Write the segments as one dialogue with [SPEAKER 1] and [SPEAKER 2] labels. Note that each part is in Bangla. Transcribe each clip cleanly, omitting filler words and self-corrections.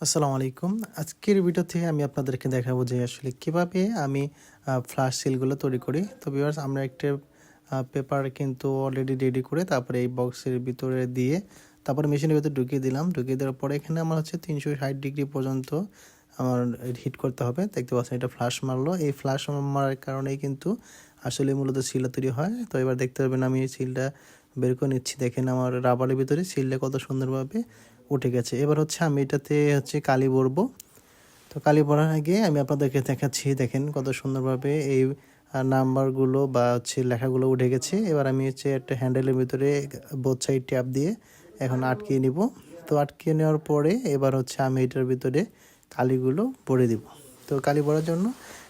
[SPEAKER 1] আসসালামু আলাইকুম। আজকের ভিডিওতে আমি আপনাদেরকে দেখাবো যে আসলে কিভাবে আমি ফ্ল্যাশ সিলগুলো তৈরি করি। তো ভিউয়ার্স আমরা একটা পেপার কিন্তু অলরেডি রেডি করে তারপরে এই বক্সের ভিতরে দিয়ে তারপরে মেশিনের ভিতরে ঢুকিয়ে দিলাম। ঢুকিয়ে দেওয়ার পরে এখানে আমার হচ্ছে ৩৬০ ডিগ্রি পর্যন্ত আমার হিট করতে হবে। দেখতে পাচ্ছেন এটা ফ্ল্যাশ মারলো। এই ফ্ল্যাশ মারার কারণেই কিন্তু আসলে মূলত সিলটা তৈরি হয়। তো এবার দেখতে পাবেন আমি এই সিলটা বের করে নিচ্ছি। দেখেন আমার রাবারের ভিতরে সিলটা কত সুন্দরভাবে উঠে গেছে। এবার হচ্ছে আমি এটাতে হচ্ছে কালি ভরবো। তো কালি ভরার আগে আমি আপনাদেরকে দেখাচ্ছি, দেখেন কত সুন্দরভাবে এই নাম্বারগুলো বা হচ্ছে লেখাগুলো উঠে গেছে। এবার আমি হচ্ছে একটা হ্যান্ডেলের ভিতরে বোথ সাইড ট্যাপ দিয়ে এখন আটকিয়ে নিব। তো আটকিয়ে নেওয়ার পরে এবার হচ্ছে আমি এটার ভিতরে কালিগুলো ভরে দিব। তো কালি ভরার জন্য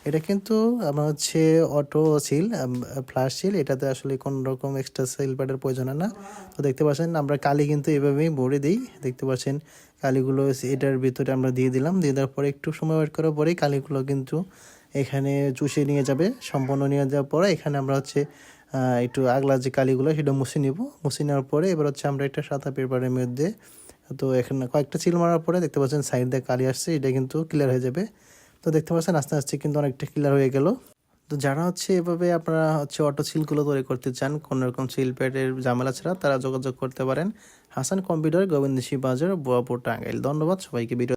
[SPEAKER 1] এটা কিন্তু আমার হচ্ছে অটো সিল, ফ্ল্যাশ সিল, এটাতে আসলে কোনো রকম এক্সট্রা সিল প্যাডের প্রয়োজন হয় না। তো দেখতে পাচ্ছেন আমরা কালি কিন্তু এভাবেই ভরে দিই। দেখতে পাচ্ছেন কালিগুলো এটার ভিতরে আমরা দিয়ে দিলাম। দিয়ে দেওয়ার পরে একটু সময় ওয়েট করার পরেই কালিগুলো কিন্তু এখানে চুষে নিয়ে যাবে। সম্পূর্ণ নিয়ে যাওয়ার পরে এখানে আমরা হচ্ছে একটু আগলা যে কালিগুলো সেটা মুছে নিব। মুছে নেওয়ার পরে এবার হচ্ছে আমরা একটা সাদা পেপারের মধ্যে, তো এখানে কয়েকটা সিল মারার পরে দেখতে পাচ্ছেন সাইড দিয়ে কালি আসছে, এটা কিন্তু ক্লিয়ার হয়ে যাবে। তো দেখতে পাচ্ছেন আস্তে আস্তে কিন্তু অনেকটা ক্লিয়ার হয়ে গেল। তো যারা হচ্ছে এভাবে আপনারা হচ্ছে অটো সিলগুলো তৈরি করতে চান কোনো রকম সিল প্যাডের ঝামেলা ছাড়া, তারা যোগাযোগ করতে পারেন হাসান কম্পিউটার, গোবিন্দশী বাজার, বোয়াপুর, টাঙ্গাইল। ধন্যবাদ সবাইকে। ভিডিও